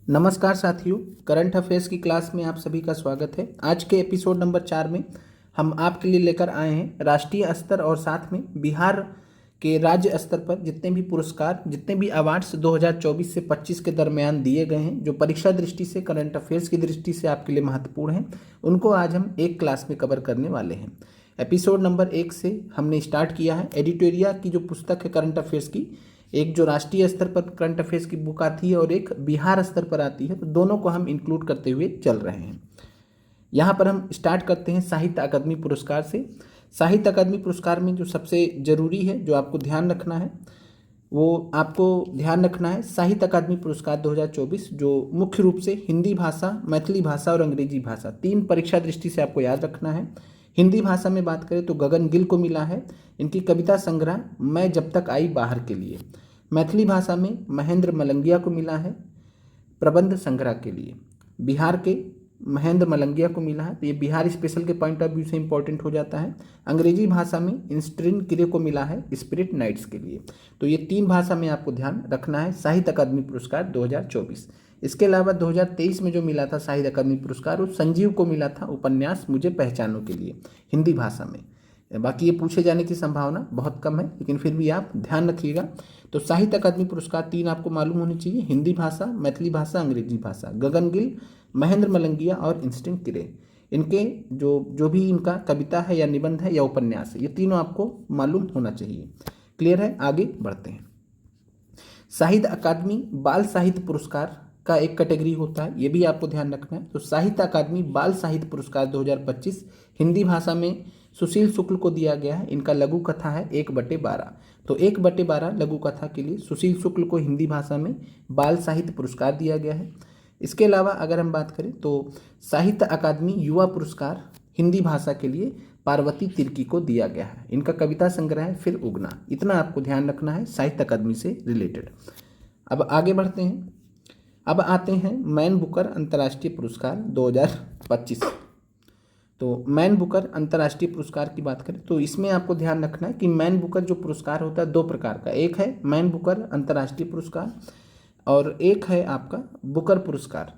नमस्कार साथियों, current affairs की क्लास में आप सभी का स्वागत है। आज के एपिसोड नंबर 4 में हम आपके लिए लेकर आए हैं राष्ट्रीय स्तर और साथ में बिहार के राज्य स्तर पर जितने भी पुरस्कार, जितने भी अवार्ड्स 2024 से 25 के दरमियान दिए गए हैं, जो परीक्षा दृष्टि से, करंट अफेयर्स की दृष्टि से आपके लिए महत्वपूर्ण हैं, उनको आज हम एक क्लास में कवर करने वाले हैं। एपिसोड नंबर 1 से हमने स्टार्ट किया है। एडिटोरिया की जो पुस्तक है करंट अफेयर्स की, एक जो राष्ट्रीय स्तर पर करंट अफेयर्स की बुक आती है और एक बिहार स्तर पर आती है, तो दोनों को हम इंक्लूड करते हुए चल रहे हैं। यहाँ पर हम स्टार्ट करते हैं साहित्य अकादमी पुरस्कार से। साहित्य अकादमी पुरस्कार में जो सबसे ज़रूरी है, जो आपको ध्यान रखना है, वो आपको ध्यान रखना है साहित्य अकादमी पुरस्कार 2024, जो मुख्य रूप से हिंदी भाषा, मैथिली भाषा और अंग्रेजी भाषा, 3 परीक्षा दृष्टि से आपको याद रखना है। हिंदी भाषा में बात करें तो गगन गिल को मिला है इनकी कविता संग्रह मैं जब तक आई बाहर के लिए। मैथिली भाषा में महेंद्र मलंगिया को मिला है प्रबंध संग्रह के लिए। बिहार के महेंद्र मलंगिया को मिला है, तो ये बिहार स्पेशल के पॉइंट ऑफ व्यू से इंपॉर्टेंट हो जाता है। अंग्रेजी भाषा में इंस्ट्रिन किरे को मिला है स्पिरिट नाइट्स के लिए। तो ये 3 भाषा में आपको ध्यान रखना है साहित्य अकादमी पुरस्कार 2024। इसके अलावा 2023 में जो मिला था साहित्य अकादमी पुरस्कार, वो संजीव को मिला था उपन्यास मुझे पहचानो के लिए, हिंदी भाषा में। बाकी ये पूछे जाने की संभावना बहुत कम है, लेकिन फिर भी आप ध्यान रखिएगा। तो साहित्य अकादमी पुरस्कार 3 आपको मालूम होनी चाहिए, हिंदी भाषा, मैथिली भाषा, अंग्रेजी भाषा। गगन गिल, महेंद्र मलंगिया और इंस्टिन किरे, इनके जो भी इनका कविता है या निबंध है या उपन्यास है, ये तीनों आपको मालूम होना चाहिए। क्लियर है? आगे बढ़ते हैं। साहित्य अकादमी बाल साहित्य पुरस्कार का एक कैटेगरी होता है, ये भी आपको ध्यान रखना है। तो साहित्य अकादमी बाल साहित्य पुरस्कार 2025 हिंदी भाषा में सुशील शुक्ल को दिया गया है। इनका लघु कथा है 1/12। तो 1/12 लघु कथा के लिए सुशील शुक्ल को हिंदी भाषा में बाल साहित्य पुरस्कार दिया गया है। इसके अलावा अगर हम बात करें तो साहित्य अकादमी युवा पुरस्कार हिंदी भाषा के लिए पार्वती तिर्की को दिया गया है। इनका कविता संग्रह है फिर उगना। इतना आपको ध्यान रखना है साहित्य अकादमी से रिलेटेड। अब आगे बढ़ते हैं। अब आते हैं मैन बुकर अंतर्राष्ट्रीय पुरस्कार 2025। तो मैन बुकर अंतर्राष्ट्रीय पुरस्कार की बात करें तो इसमें आपको ध्यान रखना है कि मैन बुकर जो पुरस्कार होता है 2 प्रकार का, एक है मैन बुकर अंतर्राष्ट्रीय पुरस्कार और एक है आपका बुकर पुरस्कार।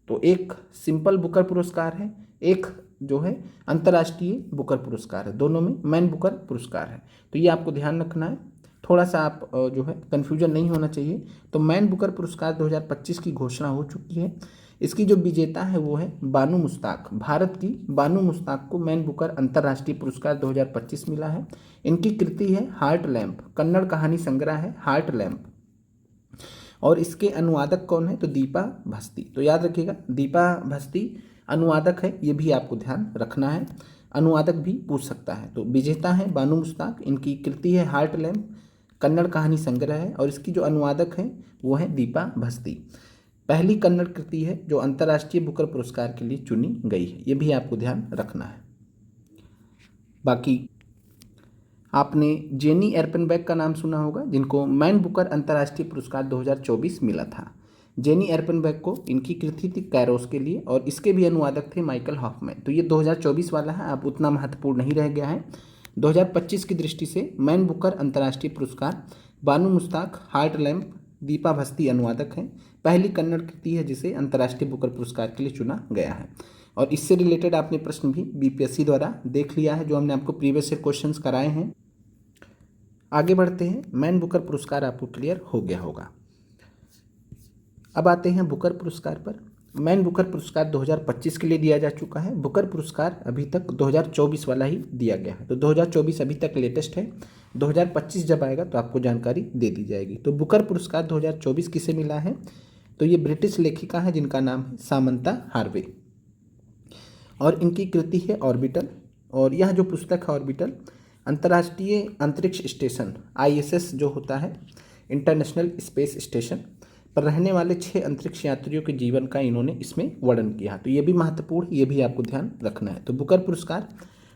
तो एक सिंपल बुकर पुरस्कार है, एक जो है अंतर्राष्ट्रीय बुकर पुरस्कार है, दोनों में मैन बुकर पुरस्कार है। तो ये आपको ध्यान रखना है, थोड़ा सा आप जो है कन्फ्यूजन नहीं होना चाहिए। तो मैन बुकर पुरस्कार 2025 की घोषणा हो चुकी है। इसकी जो विजेता है वो है बानू मुश्ताक, भारत की बानू मुश्ताक को मैन बुकर अंतर्राष्ट्रीय पुरस्कार 2025 मिला है। इनकी कृति है हार्ट लैम्प, कन्नड़ कहानी संग्रह है हार्ट लैम्प। और इसके अनुवादक कौन है? तो दीपा भस्ती। तो याद रखिएगा दीपा भस्ती अनुवादक है, ये भी आपको ध्यान रखना है, अनुवादक भी पूछ सकता है। तो विजेता है बानू मुश्ताक, इनकी कृति है हार्ट लैम्प, कन्नड़ कहानी संग्रह है और इसकी जो अनुवादक है वो है दीपा भस्ती। पहली कन्नड़ कृति है जो अंतर्राष्ट्रीय बुकर पुरस्कार के लिए चुनी गई है, ये भी आपको ध्यान रखना है। बाकी आपने जेनी एर्पेनबेक का नाम सुना होगा, जिनको मैन बुकर अंतर्राष्ट्रीय पुरस्कार 2024 मिला था। जेनी एर्पेनबेक को इनकी कृति थी कैरोस के लिए और इसके भी अनुवादक थे माइकल हॉफमैन। तो ये 2024 वाला है, अब उतना महत्वपूर्ण नहीं रह गया है। 2025 की दृष्टि से मैन बुकर अंतर्राष्ट्रीय पुरस्कार बानू मुश्ताक, हार्ट लैम्प, दीपा भस्ती अनुवादक हैं। पहली कन्नड़ कृति है जिसे अंतर्राष्ट्रीय बुकर पुरस्कार के लिए चुना गया है। और इससे रिलेटेड आपने प्रश्न भी बीपीएससी द्वारा देख लिया है, जो हमने आपको प्रीवियस ईयर क्वेश्चंस कराए हैं। आगे बढ़ते हैं। मैन बुकर पुरस्कार आपको क्लियर हो गया होगा। अब आते हैं बुकर पुरस्कार पर। मैन बुकर पुरस्कार 2025 के लिए दिया जा चुका है। बुकर पुरस्कार अभी तक 2024 वाला ही दिया गया है, तो 2024 अभी तक लेटेस्ट है। 2025 जब आएगा तो आपको जानकारी दे दी जाएगी। तो बुकर पुरस्कार 2024 किसे मिला है? तो ये ब्रिटिश लेखिका है जिनका नाम है सामंता हार्वे और इनकी कृति है ऑर्बिटल। और यह जो पुस्तक है ऑर्बिटल, अंतर्राष्ट्रीय अंतरिक्ष स्टेशन ISS जो होता है, इंटरनेशनल स्पेस स्टेशन पर रहने वाले 6 अंतरिक्ष यात्रियों के जीवन का इन्होंने इसमें वर्णन किया। तो ये भी महत्वपूर्ण, ये भी आपको ध्यान रखना है। तो बुकर पुरस्कार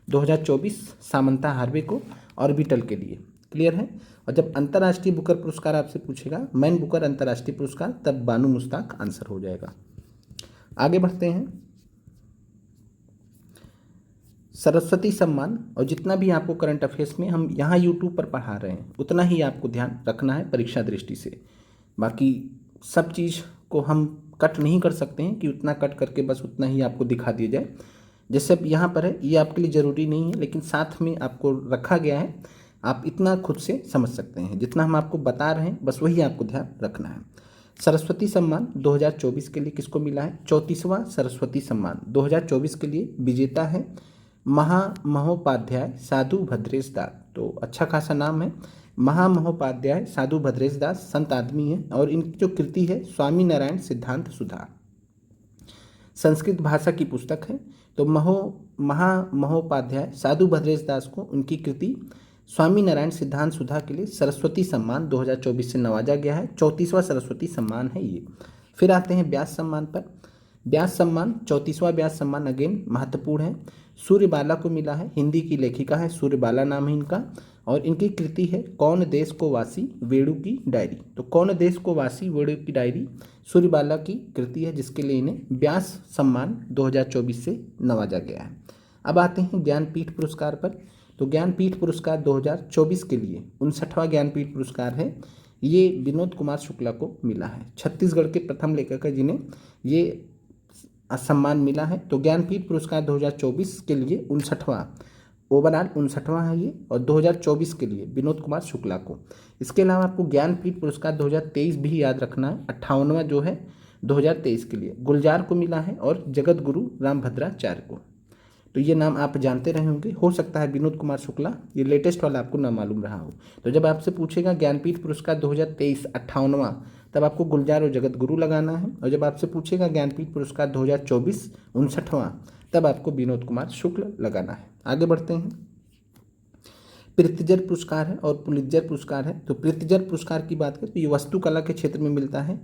2024 सामंता हार्वे को ऑर्बिटल के लिए। क्लियर है? और जब अंतर्राष्ट्रीय बुकर पुरस्कार आपसे पूछेगा मैन बुकर अंतर्राष्ट्रीय पुरस्कार, तब बानू मुश्ताक आंसर हो जाएगा। आगे बढ़ते हैं। सरस्वती सम्मान और जितना भी आपको करंट अफेयर्स में हम यहाँ यूट्यूब पर पढ़ा रहे हैं, उतना ही आपको ध्यान रखना है परीक्षा दृष्टि से। बाकी सब चीज़ को हम कट नहीं कर सकते हैं कि उतना कट करके बस उतना ही आपको दिखा दिया जाए। जैसे अब यहाँ पर है, ये आपके लिए ज़रूरी नहीं है, लेकिन साथ में आपको रखा गया है, आप इतना खुद से समझ सकते हैं। जितना हम आपको बता रहे हैं बस वही आपको ध्यान रखना है। सरस्वती सम्मान 2024 के लिए किसको मिला है? 34वां सरस्वती सम्मान 2024 के लिए विजेता है महामहोपाध्याय साधु भद्रेश दास। तो अच्छा खासा नाम है, महामहोपाध्याय साधु भद्रेश दास, संत आदमी है और इनकी जो कृति है स्वामी नारायण सिद्धांत सुधा, संस्कृत भाषा की पुस्तक है। तो महामहोपाध्याय साधु भद्रेश दास को उनकी कृति स्वामी नारायण सिद्धांत सुधा के लिए सरस्वती सम्मान 2024 से नवाजा गया है। 34वां सरस्वती सम्मान है ये। फिर आते हैं व्यास सम्मान पर। व्यास सम्मान 34वां व्यास सम्मान अगेन महत्वपूर्ण है, सूर्यबाला को मिला है। हिंदी की लेखिका है, सूर्यबाला नाम है इनका, और इनकी कृति है कौन देश को वासी वेणु की डायरी। तो कौन देश को वासी वेणु की डायरी सूर्यबाला की कृति है, जिसके लिए इन्हें व्यास सम्मान 2024 से नवाजा गया है। अब आते हैं ज्ञानपीठ पुरस्कार पर। तो ज्ञानपीठ पुरस्कार 2024 के लिए 59वां ज्ञानपीठ पुरस्कार है, ये विनोद कुमार शुक्ला को मिला है। छत्तीसगढ़ के प्रथम लेखक है जिन्हें ये सम्मान मिला है। तो ज्ञानपीठ पुरस्कार 2024 के लिए 59वां, ओवरऑल 59वां है ये, और 2024 के लिए विनोद कुमार शुक्ला को। इसके अलावा आपको ज्ञानपीठ पुरस्कार 2023 भी याद रखना है। 58वां जो है 2023 के लिए गुलजार को मिला है और जगत गुरु रामभद्राचार्य को। तो ये नाम आप जानते रहे होंगे, हो सकता है विनोद कुमार शुक्ला ये लेटेस्ट वाला आपको ना मालूम रहा हो। तो जब आपसे पूछेगा ज्ञानपीठ पुरस्कार 2023 58वां, तब आपको गुलजार और जगत गुरु लगाना है, और जब आपसे पूछेगा ज्ञानपीठ पुरस्कार 2024 59वां, तब आपको विनोद कुमार शुक्ल लगाना है। आगे बढ़ते हैं। प्रित्जर पुरस्कार है और पुलित्जर पुरस्कार है। तो प्रित्जर पुरस्कार की बात करें तो ये वस्तुकला के क्षेत्र में मिलता है।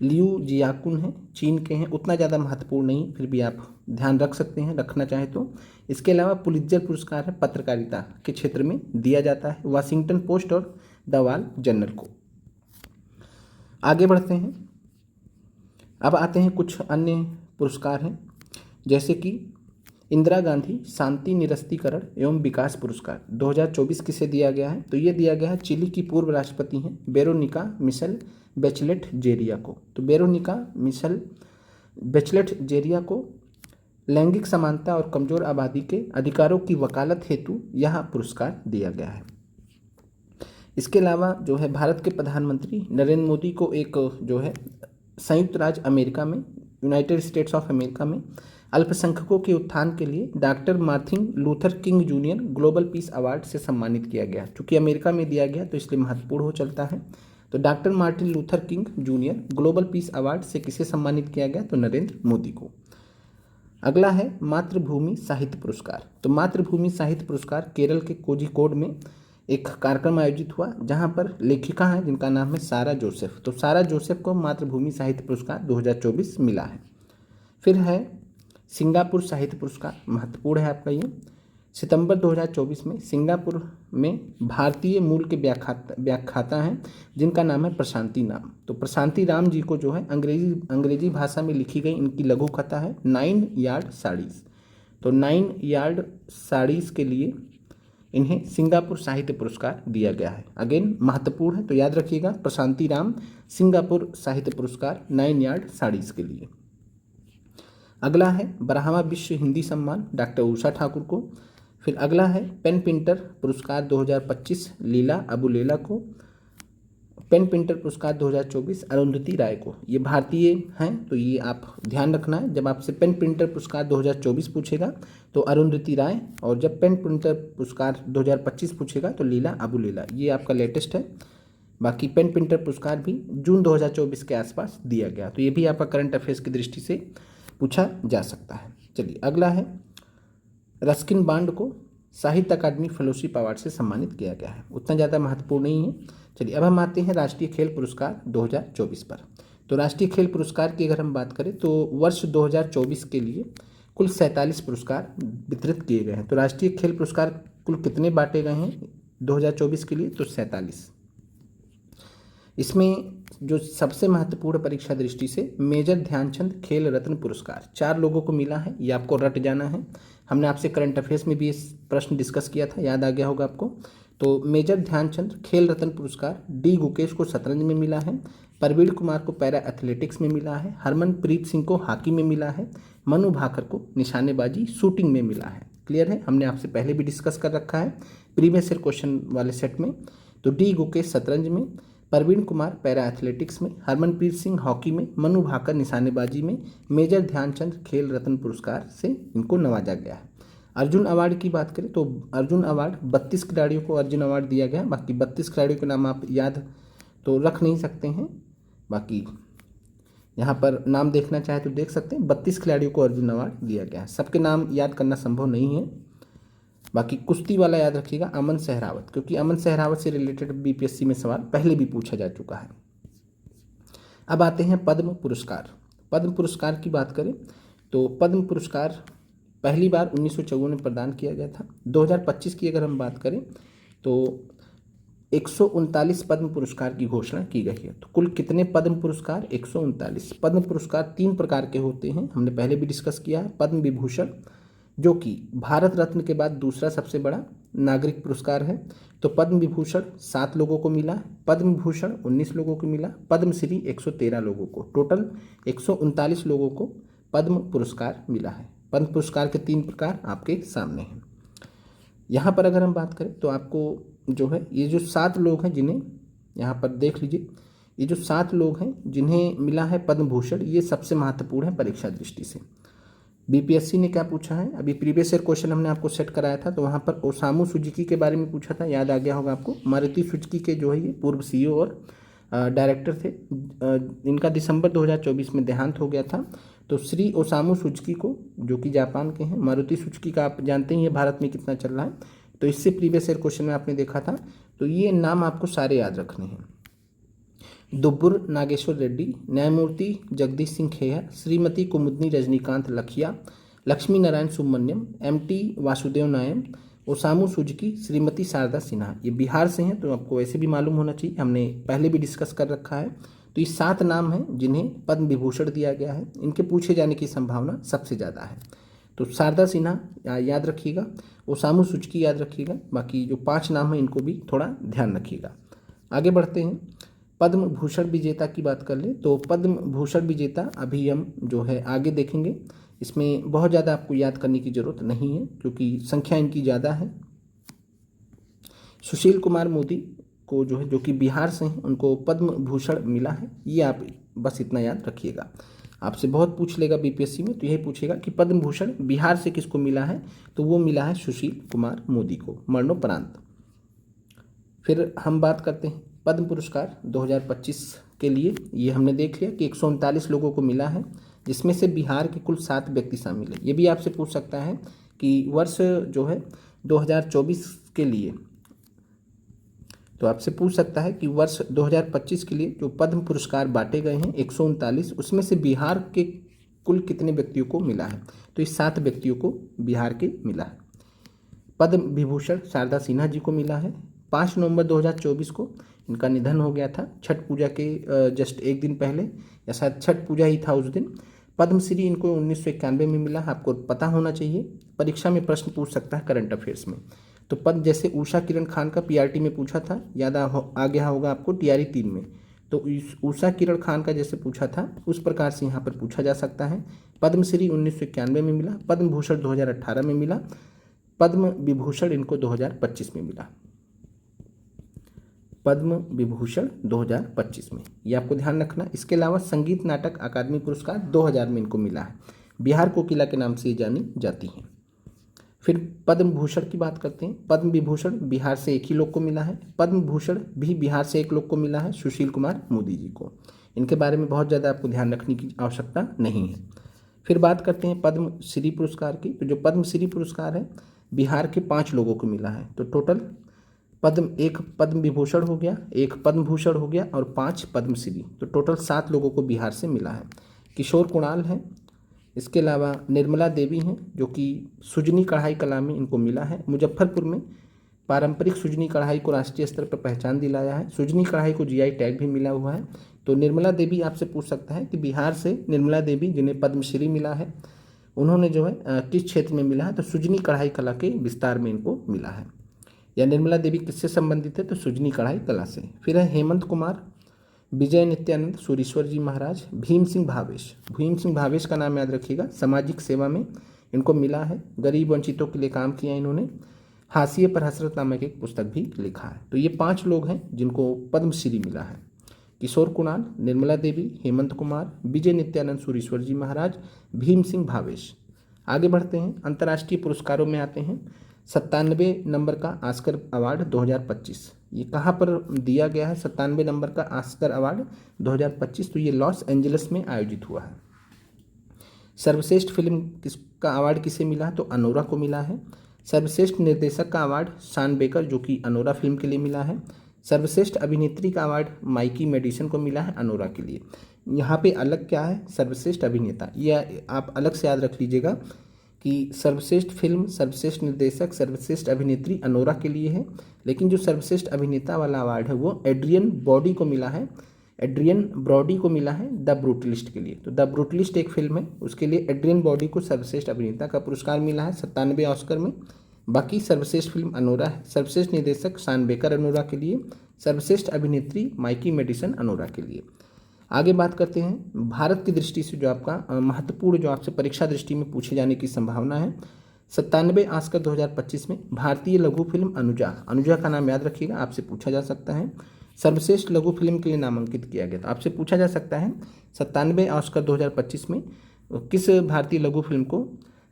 लियू जियाकुन है, चीन के हैं, उतना ज़्यादा महत्वपूर्ण नहीं, फिर भी आप ध्यान रख सकते हैं रखना चाहे तो। इसके अलावा पुलित्जर पुरस्कार है पत्रकारिता के क्षेत्र में दिया जाता है, वाशिंगटन पोस्ट और द वॉल जर्नल को। आगे बढ़ते हैं। अब आते हैं कुछ अन्य पुरस्कार हैं, जैसे कि इंदिरा गांधी शांति निरस्तीकरण एवं विकास पुरस्कार 2024 किसे दिया गया है? तो ये दिया गया है चिली की पूर्व राष्ट्रपति हैं वेरोनिका मिशेल बेचलेट जेरिया को। तो वेरोनिका मिशेल बेचलेट जेरिया को लैंगिक समानता और कमजोर आबादी के अधिकारों की वकालत हेतु यह पुरस्कार दिया गया है। इसके अलावा जो है भारत के प्रधानमंत्री नरेंद्र मोदी को एक जो है संयुक्त राज्य अमेरिका में, यूनाइटेड स्टेट्स ऑफ अमेरिका में अल्पसंख्यकों के उत्थान के लिए doctor Martin Luther king junior global peace award से सम्मानित किया गया। चूँकि अमेरिका में दिया गया तो इसलिए महत्वपूर्ण हो चलता है। तो doctor Martin Luther king junior global peace award से किसे सम्मानित किया गया? तो नरेंद्र मोदी को। अगला है मातृभूमि साहित्य पुरस्कार। तो मातृभूमि साहित्य पुरस्कार केरल के कोझिकोड में एक कार्यक्रम आयोजित हुआ, जहां पर लेखिका हैं जिनका नाम है सारा जोसेफ। तो सारा जोसेफ को मातृभूमि साहित्य पुरस्कार 2024 मिला है। फिर है सिंगापुर साहित्य पुरस्कार, महत्वपूर्ण है आपका ये। सितंबर 2024 में सिंगापुर में भारतीय मूल के व्याख्याता हैं जिनका नाम है प्रशांति राम। तो प्रशांति राम जी को जो है अंग्रेजी भाषा में लिखी गई इनकी लघु कथा है 9 यार्ड साड़ीज़। तो 9 यार्ड साड़ीज़ के लिए इन्हें सिंगापुर साहित्य पुरस्कार दिया गया है। अगेन महत्वपूर्ण है, तो याद रखिएगा प्रशांति राम सिंगापुर साहित्य पुरस्कार 9 यार्ड साड़ीज़ के लिए। अगला है बरहमा विश्व हिंदी सम्मान डॉक्टर उषा ठाकुर को। फिर अगला है पेन पिंटर पुरस्कार 2025 लीला अबुलेला को। पेन पिंटर पुरस्कार 2024 अरुंधति राय को। ये भारतीय हैं, तो ये आप ध्यान रखना है। जब आपसे पेन पिंटर पुरस्कार 2024 पूछेगा तो अरुंधति राय, और जब पेन पिंटर पुरस्कार 2025 पूछेगा तो लीला अबुलेला। ये आपका लेटेस्ट है। बाकी पेन पिंटर पुरस्कार भी जून 2024 के आसपास दिया गया, तो ये भी आपका करंट अफेयर्स की दृष्टि से पूछा जा सकता है। चलिए अगला है रस्किन बांड को साहित्य अकादमी फेलोशिप अवार्ड से सम्मानित किया गया है, उतना ज़्यादा महत्वपूर्ण नहीं है। चलिए अब हम आते हैं राष्ट्रीय खेल पुरस्कार 2024 पर। तो राष्ट्रीय खेल पुरस्कार की अगर हम बात करें तो वर्ष 2024 के लिए कुल 47 पुरस्कार वितरित किए गए हैं। तो राष्ट्रीय खेल पुरस्कार कुल कितने बांटे गए हैं 2024 के लिए? तो 47। इसमें जो सबसे महत्वपूर्ण परीक्षा दृष्टि से मेजर ध्यानचंद खेल रत्न पुरस्कार 4 लोगों को मिला है, ये आपको रट जाना है। हमने आपसे करंट अफेयर्स में भी इस प्रश्न डिस्कस किया था, याद आ गया होगा आपको। तो मेजर ध्यानचंद खेल रत्न पुरस्कार डी गुकेश को शतरंज में मिला है, परवीण कुमार को पैरा एथलेटिक्स में मिला है, हरमनप्रीत सिंह को हॉकी में मिला है, मनु भाकर को निशानेबाजी शूटिंग में मिला है। क्लियर है, हमने आपसे पहले भी डिस्कस कर रखा है प्रीवियस ईयर क्वेश्चन वाले सेट में। तो डी गुकेश शतरंज में, परवीण कुमार पैरा एथलेटिक्स में, हरमनप्रीत सिंह हॉकी में, मनु भाकर निशानेबाजी में, मेजर ध्यानचंद खेल रत्न पुरस्कार से इनको नवाजा गया है। अर्जुन अवार्ड की बात करें तो अर्जुन अवार्ड 32 खिलाड़ियों को अर्जुन अवार्ड दिया गया है। बाकी 32 खिलाड़ियों के नाम आप याद तो रख नहीं सकते हैं, बाकी यहाँ पर नाम देखना चाहे तो देख सकते हैं। 32 खिलाड़ियों को अर्जुन अवार्ड दिया गया है, सबके नाम याद करना संभव नहीं है। बाकी कुश्ती वाला याद रखिएगा अमन सहरावत, क्योंकि अमन सहरावत से रिलेटेड बीपीएससी में सवाल पहले भी पूछा जा चुका है। अब आते हैं पद्म पुरस्कार। पद्म पुरस्कार की बात करें तो पद्म पुरस्कार पहली बार 1954 में प्रदान किया गया था। 2025 की अगर हम बात करें तो 139 पद्म पुरस्कार की घोषणा की गई है। तो कुल कितने पद्म पुरस्कार? 139। पद्म पुरस्कार 3 प्रकार के होते हैं, हमने पहले भी डिस्कस किया है। पद्म विभूषण जो कि भारत रत्न के बाद दूसरा सबसे बड़ा नागरिक पुरस्कार है, तो पद्म विभूषण 7 लोगों को मिला, पद्म भूषण 19 लोगों को मिला, पद्मश्री 113 लोगों को, टोटल 139 लोगों को पद्म पुरस्कार मिला है। पद्म पुरस्कार के 3 प्रकार आपके सामने हैं। यहाँ पर अगर हम बात करें तो आपको जो है ये जो 7 लोग हैं जिन्हें यहाँ पर देख लीजिए, ये जो 7 लोग हैं जिन्हें मिला है पद्म भूषण, ये सबसे महत्वपूर्ण है परीक्षा दृष्टि से। बीपीएससी ने क्या पूछा है, अभी प्रीवियस ईयर क्वेश्चन हमने आपको सेट कराया था, तो वहाँ पर ओसामू सुजुकी के बारे में पूछा था, याद आ गया होगा आपको। मारुति सुजुकी के जो है ये पूर्व सीईओ और डायरेक्टर थे, इनका दिसंबर 2024 में देहांत हो गया था। तो श्री ओसामू सुजुकी को, जो कि जापान के हैं, मारुति सुजुकी का आप जानते ही हैं भारत में कितना चल रहा है, तो इससे प्रीवियस ईयर क्वेश्चन में आपने देखा था। तो ये नाम आपको सारे याद रखने हैं। दुब्बुर नागेश्वर रेड्डी, न्यायमूर्ति Jagdish Singh Khehar, Shrimati Kumudini Rajinikant Lakhia, Lakshmi Narayan Subramaniam, MT Vasudevan Nair, Osamu Suzuki, Shrimati Sharda Sinha, ये बिहार से हैं, तो आपको वैसे भी मालूम होना चाहिए, हमने पहले भी डिस्कस कर रखा है। तो ये 7 नाम हैं जिन्हें पद्म विभूषण दिया गया है, इनके पूछे जाने की संभावना सबसे ज़्यादा है। तो शारदा सिन्हा याद रखिएगा, ओसामू सुजुकी याद रखिएगा, बाकी जो 5 नाम हैं इनको भी थोड़ा ध्यान रखिएगा। आगे बढ़ते हैं, पद्म भूषण विजेता की बात कर ले तो पद्म भूषण विजेता अभी हम जो है आगे देखेंगे, इसमें बहुत ज़्यादा आपको याद करने की ज़रूरत नहीं है क्योंकि संख्या इनकी ज़्यादा है। सुशील कुमार मोदी को जो है, जो कि बिहार से हैं, उनको पद्म भूषण मिला है, ये आप बस इतना याद रखिएगा। आपसे बहुत पूछ लेगा बीपीएससी में, तो यही पूछेगा कि पद्म भूषण बिहार से किसको मिला है, तो वो मिला है सुशील कुमार मोदी को मरणोपरांत। फिर हम बात करते हैं पद्म पुरस्कार 2025 के लिए, ये हमने देख लिया कि 139 लोगों को मिला है, जिसमें से बिहार के कुल 7 व्यक्ति शामिल है। ये भी आपसे पूछ सकता है कि वर्ष जो है 2024 के लिए, तो आपसे पूछ सकता है कि वर्ष 2025 के लिए जो पद्म पुरस्कार बांटे गए हैं 139, उसमें से बिहार के कुल कितने व्यक्तियों को मिला है, तो इस 7 व्यक्तियों को बिहार के मिला है। पद्म विभूषण शारदा सिन्हा जी को मिला है। 5 नवंबर 2024 को इनका निधन हो गया था, छठ पूजा के जस्ट एक दिन पहले, या शायद छठ पूजा ही था उस दिन। पद्मश्री इनको 1991 में मिला, आपको पता होना चाहिए, परीक्षा में प्रश्न पूछ सकता है करंट अफेयर्स में। तो पद जैसे उषा किरण खान का पीआरटी में पूछा था, याद आ गया होगा आपको टीआरई 3 में, तो उषा किरण खान का जैसे पूछा था उस प्रकार से यहाँ पर पूछा जा सकता है। पद्मश्री 1991 में मिला, पद्म भूषण 2018 में मिला, पद्म विभूषण इनको 2025 में मिला, पद्म विभूषण 2025 में, ये आपको ध्यान रखना। इसके अलावा संगीत नाटक अकादमी पुरस्कार 2000 में इनको मिला है, बिहार कोकिला के नाम से ये जानी जाती हैं। फिर पद्म भूषण की बात करते हैं। पद्म विभूषण बिहार से एक ही लोग को मिला है, पद्म भूषण भी बिहार से एक लोग को मिला है, सुशील कुमार मोदी जी को। इनके बारे में बहुत ज़्यादा आपको ध्यान रखने की आवश्यकता नहीं है। फिर बात करते हैं पद्मश्री पुरस्कार की, तो जो पद्मश्री पुरस्कार है बिहार के 5 लोगों को मिला है। तो टोटल एक पद्म विभूषण हो गया, एक पद्म भूषण हो गया और 5 पद्मश्री, तो टोटल 7 लोगों को बिहार से मिला है। किशोर कुणाल हैं, इसके अलावा निर्मला देवी हैं जो कि सुजनी कढ़ाई कला में इनको मिला है। मुजफ्फरपुर में पारंपरिक सुजनी कढ़ाई को राष्ट्रीय स्तर पर पहचान दिलाया है, सुजनी कढ़ाई को जीआई टैग भी मिला हुआ है। तो निर्मला देवी आपसे पूछ सकता है कि बिहार से निर्मला देवी जिन्हें पद्मश्री मिला है, उन्होंने जो है किस क्षेत्र में मिला है, तो सुजनी कढ़ाई कला के विस्तार में इनको मिला है। या निर्मला देवी किससे संबंधित है, तो सुजनी कढ़ाई कला से। फिर है हेमंत कुमार, विजय नित्यानंद सूरीश्वर जी महाराज, भीम सिंह भावेश। भीम सिंह भावेश का नाम याद रखिएगा, सामाजिक सेवा में इनको मिला है, गरीब वंचितों के लिए काम किया इन्होंने। हाशिए पर हसरत नामक एक पुस्तक भी लिखा है। तो ये 5 लोग हैं जिनको पद्मश्री मिला है। किशोर कुणाल, निर्मला देवी, हेमंत कुमार, विजय नित्यानंद सूरीश्वर जी महाराज, भीम सिंह भावेश। आगे बढ़ते हैं, अंतर्राष्ट्रीय पुरस्कारों में आते हैं। 97 नंबर का ऑस्कर अवार्ड 2025, ये कहाँ पर दिया गया है? 97 नंबर का ऑस्कर अवार्ड 2025, तो ये लॉस एंजलिस में आयोजित हुआ है। सर्वश्रेष्ठ फिल्म किसका अवार्ड किसे मिला है? तो अनोरा को मिला है। सर्वश्रेष्ठ निर्देशक का अवार्ड शान बेकर, जो कि अनोरा फिल्म के लिए मिला है। सर्वश्रेष्ठ अभिनेत्री का अवार्ड माइकी मेडिसन को मिला है अनोरा के लिए। यहाँ पे अलग क्या है? सर्वश्रेष्ठ अभिनेता, यह आप अलग से याद रख लीजिएगा कि सर्वश्रेष्ठ फिल्म, सर्वश्रेष्ठ निर्देशक, सर्वश्रेष्ठ अभिनेत्री अनोरा के लिए है, लेकिन जो सर्वश्रेष्ठ अभिनेता वाला अवार्ड है वो एड्रियन ब्रॉडी को मिला है। एड्रियन ब्रॉडी को मिला है द ब्रूटलिस्ट के लिए। तो द ब्रूटलिस्ट एक फिल्म है, उसके लिए एड्रियन ब्रॉडी को सर्वश्रेष्ठ अभिनेता का पुरस्कार मिला है 97 ऑस्कर में। बाकी सर्वश्रेष्ठ फिल्म अनोरा है, सर्वश्रेष्ठ निर्देशक शान बेकर अनोरा के लिए, सर्वश्रेष्ठ अभिनेत्री माइकी मेडिसन अनोरा के लिए। आगे बात करते हैं भारत की दृष्टि से जो आपका महत्वपूर्ण, जो आपसे परीक्षा दृष्टि में पूछे जाने की संभावना है। 97 ऑस्कर 2025 में भारतीय लघु फिल्म अनुजा, अनुजा का नाम याद रखिएगा, आपसे पूछा जा सकता है। सर्वश्रेष्ठ लघु फिल्म के लिए नामांकित किया गया, तो आपसे पूछा जा सकता है 97 ऑस्कर 2025 में किस भारतीय लघु फिल्म को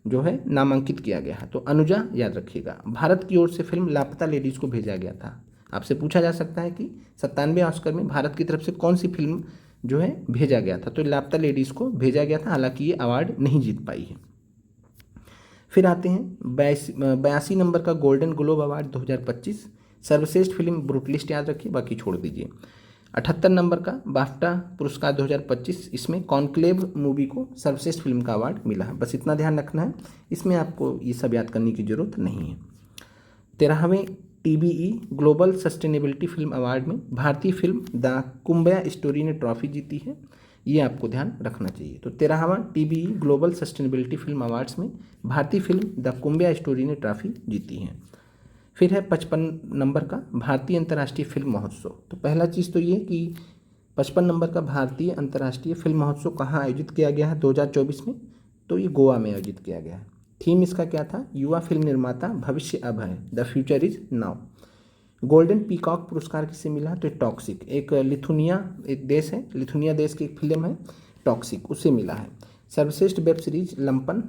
जो है नामांकित किया गया है? तो अनुजा याद रखिएगा। भारत की ओर से फिल्म लापता लेडीज़ को भेजा गया था। आपसे पूछा जा सकता है कि 97 ऑस्कर में भारत की तरफ से कौन सी फिल्म जो है भेजा गया था? तो लापता लेडीज़ को भेजा गया था, हालांकि ये अवार्ड नहीं जीत पाई है। फिर आते हैं 82 नंबर का गोल्डन ग्लोब अवार्ड 2025, सर्वश्रेष्ठ फिल्म ब्रूटलिस्ट याद रखिए, बाकी छोड़ दीजिए। 78 नंबर का बाफ्टा पुरस्कार 2025, इसमें कॉन्क्लेव मूवी को सर्वश्रेष्ठ फिल्म का अवार्ड मिला है। बस इतना ध्यान रखना है, इसमें आपको ये सब याद करने की जरूरत नहीं है। 13वें TBE global sustainability film award में भारतीय फिल्म द कुंभया स्टोरी ने ट्रॉफी जीती है, ये आपको ध्यान रखना चाहिए। तो 13वां TBE global sustainability film awards में भारतीय फिल्म द कुंभया स्टोरी ने ट्रॉफी जीती है। फिर है 55 नंबर का भारतीय अंतर्राष्ट्रीय फिल्म महोत्सव। तो पहला चीज़ तो ये कि 55 नंबर का भारतीय अंतर्राष्ट्रीय फिल्म महोत्सव कहाँ आयोजित किया गया है 2024 में? तो ये गोवा में आयोजित किया गया है। थीम इसका क्या था? युवा फिल्म निर्माता, भविष्य अब है, the future is now. Golden peacock पुरस्कार किसे मिला? तो टॉक्सिक, एक लिथुनिया एक देश है, लिथुनिया देश की एक फिल्म है टॉक्सिक, उसे मिला है। सर्वश्रेष्ठ वेब सीरीज लंपन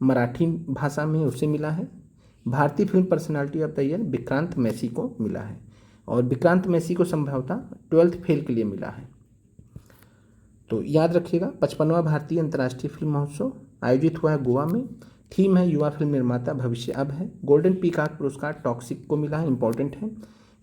मराठी भाषा में, उसे मिला है। भारतीय film personality of the year Vikrant Massey को मिला है, और विक्रांत मैसी को संभवतः 12th फेल के लिए मिला है। तो याद रखिएगा 55वां भारतीय अंतर्राष्ट्रीय फिल्म महोत्सव आयोजित हुआ है गोवा में। थीम है युवा फिल्म निर्माता, भविष्य अब है। गोल्डन पीकॉक पुरस्कार टॉक्सिक को मिला है, इंपॉर्टेंट है।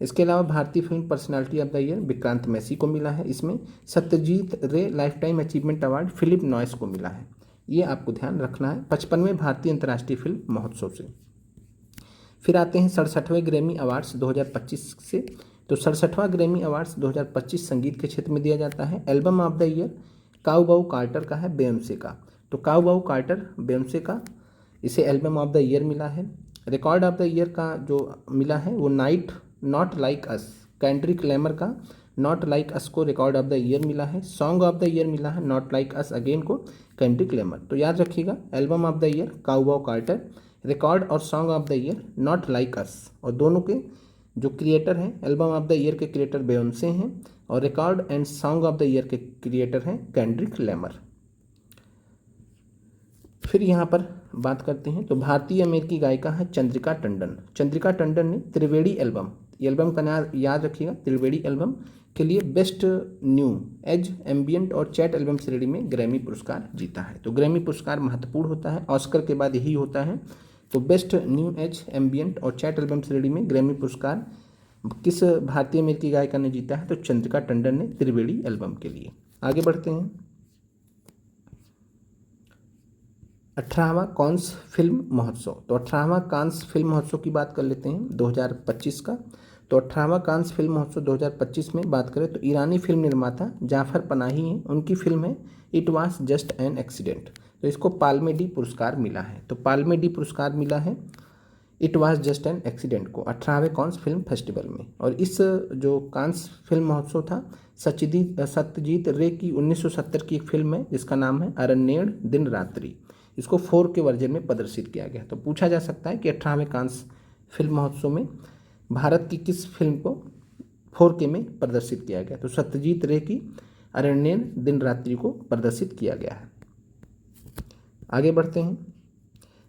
इसके अलावा भारतीय film personality of the year Vikrant Massey को मिला है। इसमें Satyajit Ray lifetime achievement award Phillip Noyce को मिला है, ये आपको ध्यान रखना है 55वें भारतीय अंतर्राष्ट्रीय फिल्म महोत्सव से। फिर आते हैं 67वें ग्रैमी अवार्ड्स 2025 से। तो 67वां ग्रैमी अवार्ड्स 2025 संगीत के क्षेत्र में दिया जाता है। Album of the year cowboy Carter का है, बेयोंसे का। तो काउबाउ कार्टर बेयोंसे का, इसे एल्बम ऑफ द ईयर मिला है। रिकॉर्ड ऑफ द ईयर का जो मिला है वो not like us, Kendrick Lamar का नॉट लाइक अस को रिकॉर्ड ऑफ द ईयर मिला है। सॉन्ग ऑफ द ईयर मिला है नॉट लाइक अस अगेन को केंड्रिक लैमर। तो याद रखिएगा album of the year cowboy Carter, record और song of the year not like us, और दोनों के जो क्रिएटर हैं, एल्बम ऑफ द ईयर के क्रिएटर बेयोंसे हैं और record and song of the year के क्रिएटर हैं केंड्रिक लैमर। फिर यहाँ पर बात करते हैं तो भारतीय अमेरिकी गायिका है चंद्रिका टंडन। चंद्रिका टंडन ने त्रिवेणी एल्बम, एल्बम का नाम याद रखिएगा, त्रिवेणी एल्बम के लिए बेस्ट न्यू एज एम्बियंट और चैट एल्बम श्रेणी में ग्रैमी पुरस्कार जीता है। तो ग्रैमी पुरस्कार महत्वपूर्ण होता है, ऑस्कर के बाद यही होता है। तो बेस्ट न्यू एज एम्बियंट और चैट एल्बम श्रेणी में ग्रैमी पुरस्कार किस भारतीय अमेरिकी गायिका ने जीता है? तो चंद्रिका टंडन ने त्रिवेणी एल्बम के लिए। आगे बढ़ते हैं 18वां कांस फिल्म महोत्सव। तो 18वां कांस फिल्म महोत्सव की बात कर लेते हैं 2025 का। तो 18वां कांस फिल्म महोत्सव 2025 में बात करें तो ईरानी फिल्म निर्माता जाफर पनाही हैं, उनकी फिल्म है it was just an accident. तो इसको पाल्मे डी पुरस्कार मिला है। तो पाल्मे डी पुरस्कार मिला है it was just an accident को 18वें कांस फिल्म फेस्टिवल में। और इस जो कांस फिल्म महोत्सव था सत्यजीत रे की 1970 की एक फिल्म है जिसका नाम है अरण्येण दिन रात्रि। इसको 4K वर्जन में प्रदर्शित किया गया। तो पूछा जा सकता है कि 18वें कांस फिल्म महोत्सव में भारत की किस फिल्म को 4K में प्रदर्शित किया गया। तो सत्यजीत रे की अरण्येण दिन रात्रि को प्रदर्शित किया गया है। आगे बढ़ते हैं,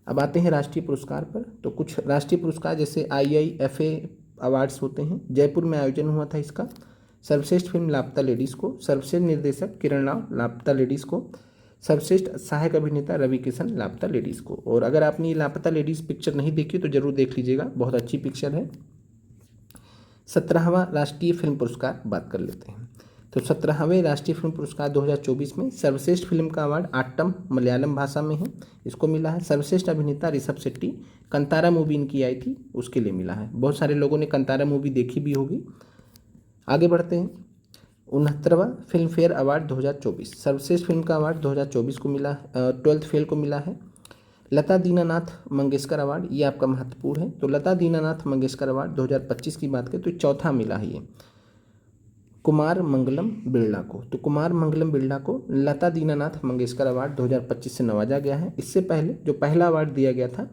अब आते हैं राष्ट्रीय पुरस्कार पर। तो कुछ राष्ट्रीय पुरस्कार जैसे IIFA अवार्ड्स होते हैं, जयपुर में आयोजन हुआ था इसका। सर्वश्रेष्ठ फिल्म लापता लेडीज़ को, सर्वश्रेष्ठ निर्देशक किरण राव लापता लेडीज़ को, सर्वश्रेष्ठ सहायक अभिनेता रवि किशन लापता लेडीज़ को। और अगर आपने ये लापता लेडीज़ पिक्चर नहीं देखी तो जरूर देख लीजिएगा, बहुत अच्छी पिक्चर है। 17वां राष्ट्रीय फिल्म पुरस्कार बात कर लेते हैं। तो 17वें राष्ट्रीय फिल्म पुरस्कार 2024 में सर्वश्रेष्ठ फिल्म का अवार्ड आट्टम मलयालम भाषा में है, इसको मिला है। सर्वश्रेष्ठ अभिनेता ऋषभ शेट्टी, कंतारा मूवी इनकी आई थी उसके लिए मिला है। बहुत सारे लोगों ने कंतारा मूवी देखी भी होगी। आगे बढ़ते हैं, 69वां फिल्म फेयर अवार्ड 2024, सर्वश्रेष्ठ फिल्म का अवार्ड 2024 को मिला है, 12th फेल को मिला है। लता दीनानाथ मंगेशकर अवार्ड, ये आपका महत्वपूर्ण है। तो लता दीनानाथ मंगेशकर अवार्ड 2025 की बात करें तो चौथा मिला है ये कुमार मंगलम बिरला को। तो कुमार मंगलम बिरला को लता दीनानाथ मंगेशकर अवार्ड 2025 से नवाजा गया है। इससे पहले जो पहला अवार्ड दिया गया था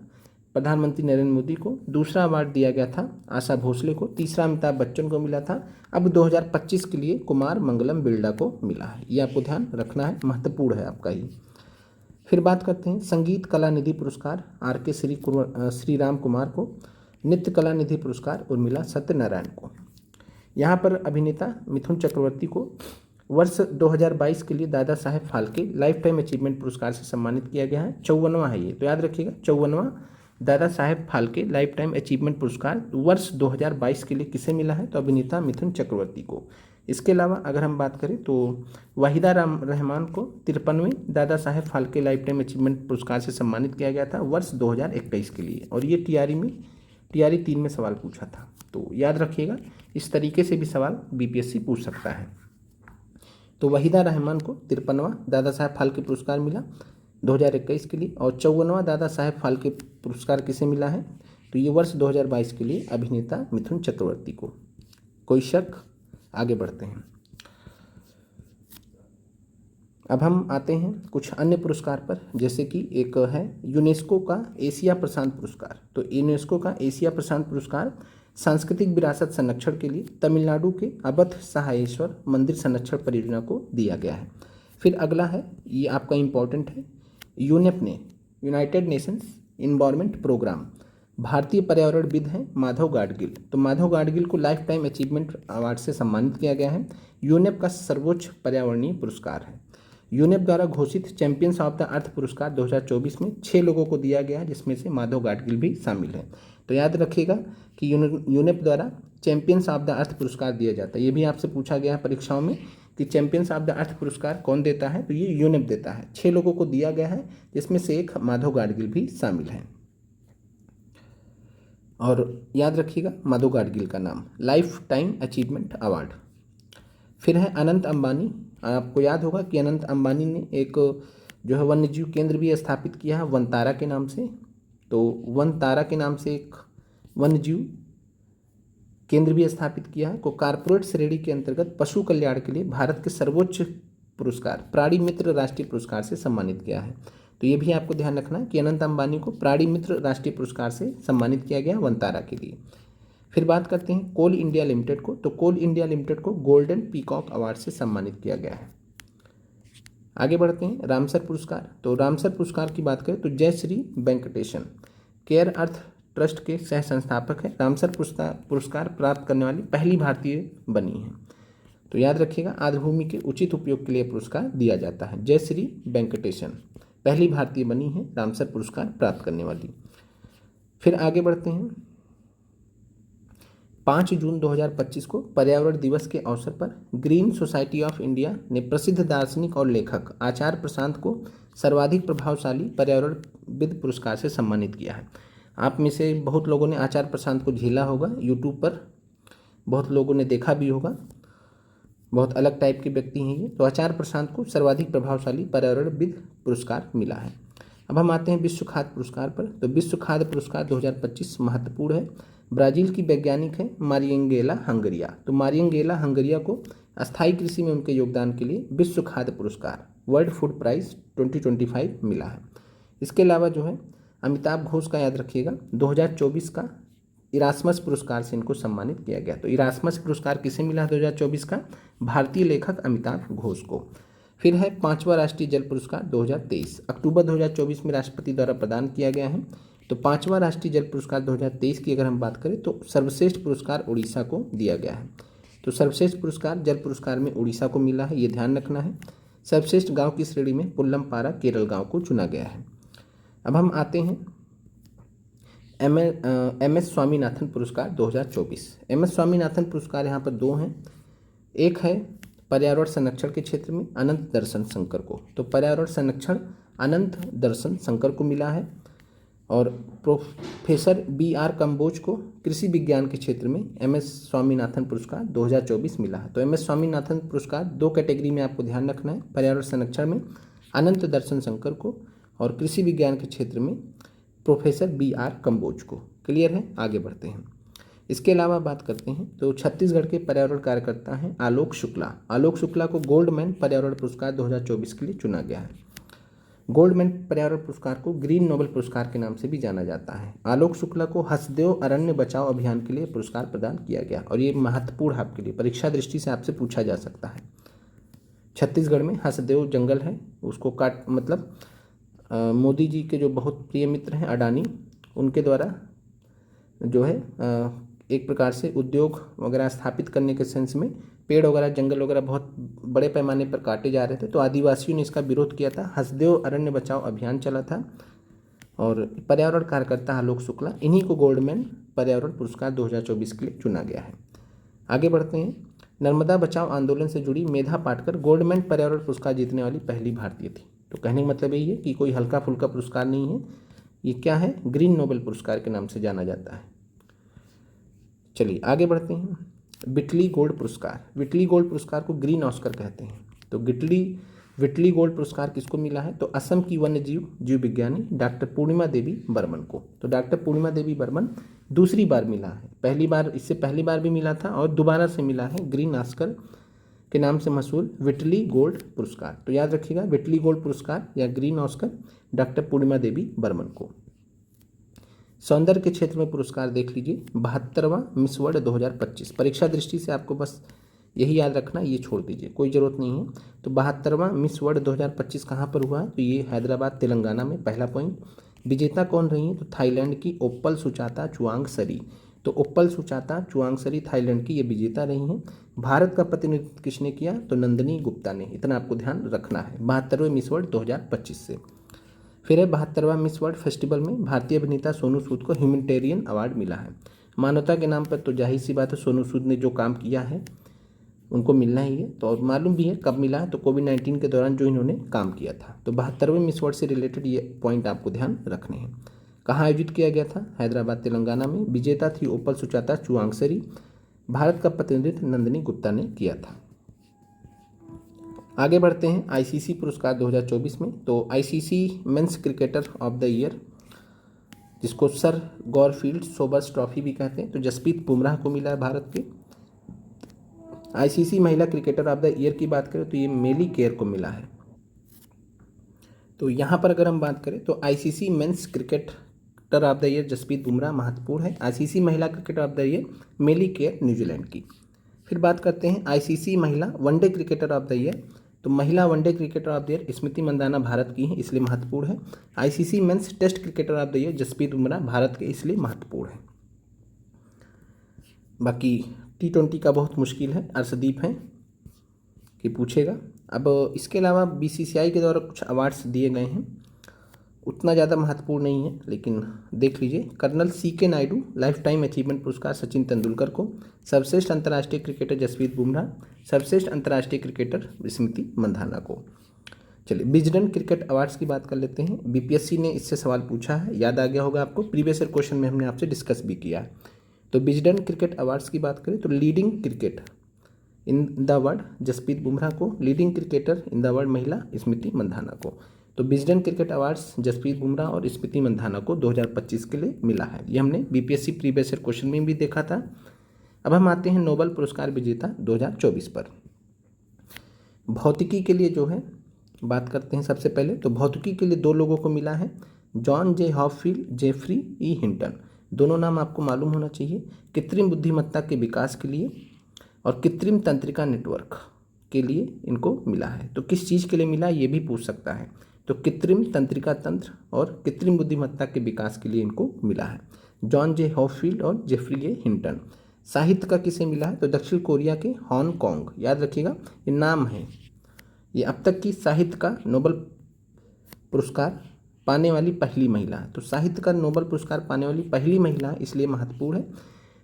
प्रधानमंत्री नरेंद्र मोदी को, दूसरा अवार्ड दिया गया था आशा भोसले को, तीसरा अमिताभ बच्चन को मिला था। अब 2025 के लिए कुमार मंगलम बिरला को मिला है, ये आपको ध्यान रखना है, महत्वपूर्ण है आपका ही। फिर बात करते हैं संगीत कला निधि पुरस्कार RK श्री राम कुमार को, नृत्य कला निधि पुरस्कार उर्मिला सत्यनारायण को। यहाँ पर अभिनेता मिथुन चक्रवर्ती को वर्ष 2022 के लिए Dada Saheb Phalke life time achievement पुरस्कार से सम्मानित किया गया है। 54वां है ये, तो याद रखिएगा 54वां Dada Saheb Phalke life time achievement पुरस्कार वर्ष 2022 के लिए किसे मिला है, तो अभिनेता मिथुन चक्रवर्ती को। इसके अलावा अगर हम बात करें तो वाहिदा रहमान को 53वें Dada Saheb Phalke life time achievement पुरस्कार से सम्मानित किया गया था वर्ष 2021 के लिए। और ये TRE 3 में सवाल पूछा था, तो याद रखिएगा इस तरीके से भी सवाल BPSC पूछ सकता है। तो वहीदा रहमान को 53वां दादा साहेब फाल्के पुरस्कार मिला 2021 के लिए। और 54वां दादा साहेब फाल्के पुरस्कार किसे मिला है, तो ये वर्ष 2022 के लिए अभिनेता मिथुन चक्रवर्ती को। कोई शक? आगे बढ़ते हैं, अब हम आते हैं कुछ अन्य पुरस्कार पर, जैसे कि एक है यूनेस्को का एशिया प्रशांत पुरस्कार। तो यूनेस्को का एशिया प्रशांत पुरस्कार सांस्कृतिक विरासत संरक्षण के लिए तमिलनाडु के अबथ सहायेश्वर मंदिर संरक्षण परियोजना को दिया गया है। फिर अगला है, ये आपका इम्पोर्टेंट है, यूनेप ने यूनाइटेड नेशंस इन्वायरमेंट प्रोग्राम भारतीय पर्यावरणविद हैं माधव गाडगिल। तो माधव गाडगिल को लाइफ टाइम अचीवमेंट अवार्ड से सम्मानित किया गया है। यूनेप का सर्वोच्च पर्यावरणीय पुरस्कार है। यूनेप द्वारा घोषित चैंपियंस ऑफ द अर्थ पुरस्कार 2024 में 6 लोगों को दिया गया है, जिसमें से माधव गाडगिल भी शामिल है। तो याद रखिएगा कि यूनेप द्वारा चैंपियंस ऑफ द अर्थ पुरस्कार दिया जाता है। ये भी आपसे पूछा गया है परीक्षाओं में कि चैंपियंस ऑफ द अर्थ पुरस्कार कौन देता है, तो ये यूनेप देता है। 6 लोगों को दिया गया है, जिसमें से एक माधव गाडगिल भी शामिल है। और याद रखिएगा माधव गाडगिल का नाम, लाइफ टाइम अचीवमेंट अवार्ड। फिर है अनंत अंबानी। आपको याद होगा कि अनंत अंबानी ने एक जो है वन्यजीव केंद्र भी स्थापित किया है वनतारा के नाम से। तो वनतारा के नाम से एक वन्यजीव केंद्र भी स्थापित किया है, को कारपोरेट श्रेणी के अंतर्गत पशु कल्याण के लिए भारत के सर्वोच्च पुरस्कार प्राणी मित्र राष्ट्रीय पुरस्कार से सम्मानित किया है। तो ये भी आपको ध्यान रखना है कि अनंत अंबानी को प्राणी मित्र राष्ट्रीय पुरस्कार से सम्मानित किया गया वनतारा के लिए। फिर बात करते हैं कोल इंडिया लिमिटेड को। तो कोल इंडिया लिमिटेड को गोल्डन पीकॉक अवार्ड से सम्मानित किया गया है। आगे बढ़ते हैं रामसर पुरस्कार। तो रामसर पुरस्कार की बात करें तो जय श्री वेंकटेशन केयर अर्थ ट्रस्ट के सह संस्थापक हैं। रामसर पुरस्कार प्राप्त करने वाली पहली भारतीय बनी है। तो याद रखिएगा आर्द्रभूमि के उचित उपयोग के लिए पुरस्कार दिया जाता है। जय श्री वेंकटेशन पहली भारतीय बनी है रामसर पुरस्कार प्राप्त करने वाली। फिर आगे बढ़ते हैं, 5 जून 2025 को पर्यावरण दिवस के अवसर पर ग्रीन सोसाइटी ऑफ इंडिया ने प्रसिद्ध दार्शनिक और लेखक आचार्य प्रशांत को सर्वाधिक प्रभावशाली पर्यावरणविद पुरस्कार से सम्मानित किया है। आप में से बहुत लोगों ने आचार्य प्रशांत को झेला होगा, यूट्यूब पर बहुत लोगों ने देखा भी होगा, बहुत अलग टाइप के व्यक्ति हैं ये। तो आचार्य प्रशांत को सर्वाधिक प्रभावशाली पर्यावरणविद पुरस्कार मिला है। अब हम आते हैं विश्व खाद्य पुरस्कार पर। तो विश्व खाद्य पुरस्कार 2025 महत्वपूर्ण है। ब्राज़ील की वैज्ञानिक है मारियंगेला हंगरिया। तो मारियंगेला हंगरिया को अस्थायी कृषि में उनके योगदान के लिए विश्व खाद्य पुरस्कार वर्ल्ड फूड प्राइज 2025 मिला है। इसके अलावा जो है अमिताभ घोष का याद रखिएगा 2024 का इरास्मस पुरस्कार से इनको सम्मानित किया गया। तो इरास्मस पुरस्कार किसे मिला 2024 का? भारतीय लेखक अमिताभ घोष को। फिर है 5वां राष्ट्रीय जल पुरस्कार 2023, अक्टूबर 2024 में राष्ट्रपति द्वारा प्रदान किया गया है। तो 5वां राष्ट्रीय जल पुरस्कार 2023 की अगर हम बात करें तो सर्वश्रेष्ठ पुरस्कार उड़ीसा को दिया गया है। तो सर्वश्रेष्ठ पुरस्कार जल पुरस्कार में उड़ीसा को मिला है, ये ध्यान रखना है। सर्वश्रेष्ठ गांव की श्रेणी में पुल्लमपारा केरल गांव को चुना गया है। अब हम आते हैं एम एस स्वामीनाथन पुरस्कार 2024। एम एस स्वामीनाथन पुरस्कार यहाँ पर दो हैं। एक है पर्यावरण संरक्षण के क्षेत्र में अनंत दर्शन शंकर को। तो पर्यावरण संरक्षण अनंत दर्शन शंकर को मिला है। और प्रोफेसर बी आर कंबोज को कृषि विज्ञान के क्षेत्र में एम एस स्वामीनाथन पुरस्कार 2024 मिला है। तो एम एस स्वामीनाथन पुरस्कार दो कैटेगरी में आपको ध्यान रखना है, पर्यावरण संरक्षण में अनंत दर्शन शंकर को और कृषि विज्ञान के क्षेत्र में प्रोफेसर बी आर कंबोज को। क्लियर है? आगे बढ़ते हैं। इसके अलावा बात करते हैं तो छत्तीसगढ़ के पर्यावरण कार्यकर्ता हैं आलोक शुक्ला। आलोक शुक्ला को गोल्डमैन पर्यावरण पुरस्कार 2024 के लिए चुना गया है। गोल्डमैन पर्यावरण पुरस्कार को ग्रीन नोबेल पुरस्कार के नाम से भी जाना जाता है। आलोक शुक्ला को हसदेव अरण्य बचाओ अभियान के लिए पुरस्कार प्रदान किया गया और ये महत्वपूर्ण है आपके लिए, परीक्षा दृष्टि से आपसे पूछा जा सकता है। छत्तीसगढ़ में हसदेव जंगल है, उसको काट मतलब मोदी जी के जो बहुत प्रिय मित्र हैं अडानी, उनके द्वारा जो है एक प्रकार से उद्योग वगैरह स्थापित करने के सेंस में पेड़ वगैरह जंगल वगैरह बहुत बड़े पैमाने पर काटे जा रहे थे, तो आदिवासियों ने इसका विरोध किया था। हसदेव अरण्य बचाओ अभियान चला था और पर्यावरण कार्यकर्ता आलोक शुक्ला, इन्हीं को गोल्डमैन पर्यावरण पुरस्कार 2024 के लिए चुना गया है। आगे बढ़ते हैं। नर्मदा बचाओ आंदोलन से जुड़ी मेधा पाटकर गोल्डमैन पर्यावरण पुरस्कार जीतने वाली पहली भारतीय थी। तो कहने का मतलब यही है कि कोई हल्का फुल्का पुरस्कार नहीं है, ये क्या है? ग्रीन नोबेल पुरस्कार के नाम से जाना जाता है। चलिए आगे बढ़ते हैं। विटली गोल्ड पुरस्कार। विटली गोल्ड पुरस्कार को ग्रीन ऑस्कर कहते हैं। तो विटली गोल्ड पुरस्कार किसको मिला है? तो असम की वन्य जीव विज्ञानी डॉक्टर पूर्णिमा देवी बर्मन को। तो डॉक्टर पूर्णिमा देवी बर्मन दूसरी बार मिला है, इससे पहली बार भी मिला था और दोबारा से मिला है ग्रीन ऑस्कर के नाम से मशहूर विटली गोल्ड पुरस्कार। तो याद रखिएगा विटली गोल्ड पुरस्कार या ग्रीन ऑस्कर डॉक्टर पूर्णिमा देवी बर्मन को। सौंदर्य के क्षेत्र में पुरस्कार देख लीजिए 72वां मिस वर्ल्ड 2025। परीक्षा दृष्टि से आपको बस यही याद रखना, ये छोड़ दीजिए, कोई ज़रूरत नहीं है। तो 72वां मिस वर्ल्ड 2025 कहाँ पर हुआ? तो ये हैदराबाद तेलंगाना में, पहला पॉइंट। विजेता कौन रही है? तो थाईलैंड की ओप्पल सुचाता चुआंगसरी। तो ओप्पल सुचाता चुआंगसरी थाईलैंड की ये विजेता रही हैं। भारत का प्रतिनिधित्व किसने किया? तो नंदिनी गुप्ता ने। इतना आपको ध्यान रखना है 72वें मिस वर्ल्ड 2025 से। फिर है 72वां मिस वर्ल्ड फेस्टिवल में भारतीय अभिनेता सोनू सूद को ह्यूमैनिटेरियन अवार्ड मिला है। मानवता के नाम पर तो जाहिर सी बात है सोनू सूद ने जो काम किया है उनको मिलना ही है। तो और मालूम भी है कब मिला है, तो कोविड-19 के दौरान जो इन्होंने काम किया था। तो 72वें मिस वर्ल्ड से रिलेटेड ये पॉइंट आपको ध्यान रखने हैं। कहाँ आयोजित किया गया था? हैदराबाद तेलंगाना में। विजेता थी ओप्पल सुचाता चुआंगसरी। भारत का प्रतिनिधित्व नंदिनी गुप्ता ने किया था। आगे बढ़ते हैं आईसीसी पुरस्कार 2024 में। तो ICC men's cricketer of the year, जिसको सर गॉरफील्ड सोबर्स ट्रॉफी भी कहते हैं, तो जसप्रीत बुमराह को मिला है भारत के। आईसीसी महिला क्रिकेटर ऑफ द ईयर की बात करें तो ये मेली केयर को मिला है। तो यहाँ पर अगर हम बात करें तो ICC men's cricketer of the year Jasprit Bumrah महत्वपूर्ण है। आईसीसी महिला cricketer of the year Melie Kerr New Zealand की। फिर बात करते हैं आईसीसी महिला one day cricketer of the year. तो महिला one day cricketer of the year Smriti Mandhana Bharat की है, इसलिए महत्वपूर्ण है। ICC men's test cricketer of the year Jasprit Bumrah Bharat के, इसलिए महत्वपूर्ण है। बाकी T20 का बहुत मुश्किल है, अर्शदीप हैं कि पूछेगा। अब इसके अलावा बीसीसीआई के द्वारा कुछ अवार्ड्स दिए गए हैं, उतना ज़्यादा महत्वपूर्ण नहीं है, लेकिन देख लीजिए। Colonel CK Naidu lifetime achievement पुरस्कार सचिन तेंदुलकर को। सर्वश्रेष्ठ अंतर्राष्ट्रीय क्रिकेटर जसप्रीत बुमराह। सर्वश्रेष्ठ अंतर्राष्ट्रीय क्रिकेटर स्मृति मंदाना को। चलिए विजडन क्रिकेट अवार्ड्स की बात कर लेते हैं। बीपीएससी ने इससे सवाल पूछा है, याद आ गया होगा आपको, प्रीवियस ईयर क्वेश्चन में हमने आपसे डिस्कस भी किया है। तो विजडन क्रिकेट अवार्ड्स की बात करें तो leading cricket in the world Jasprit Bumrah को, leading cricketer in the world महिला स्मृति मंदाना को। तो Wisden cricket awards Jasprit Bumrah और स्मृति मंधाना को 2025 के लिए मिला है। ये हमने बीपीएससी प्रीवियस ईयर क्वेश्चन में भी देखा था। अब हम आते हैं नोबेल पुरस्कार विजेता 2024 पर। भौतिकी के लिए जो है बात करते हैं सबसे पहले, तो भौतिकी के लिए 2 लोगों को मिला है, जॉन जे हॉपफील्ड, जेफरी ई हिंटन। दोनों नाम आपको मालूम होना चाहिए। कृत्रिम बुद्धिमत्ता के विकास के लिए और कृत्रिम तंत्रिका नेटवर्क के लिए इनको मिला है। तो किस चीज़ के लिए मिला ये भी पूछ सकता है। तो कृत्रिम तंत्रिका तंत्र और कृत्रिम बुद्धिमत्ता के विकास के लिए इनको मिला है, जॉन जे हॉपफील्ड और जेफरी ए हिंटन। साहित्य का किसे मिला है? तो दक्षिण कोरिया के हांगकांग, याद रखिएगा ये नाम है। ये अब तक की साहित्य का नोबेल पुरस्कार पाने वाली पहली महिला है। तो साहित्य का नोबेल पुरस्कार पाने वाली पहली महिला है, इसलिए महत्वपूर्ण है।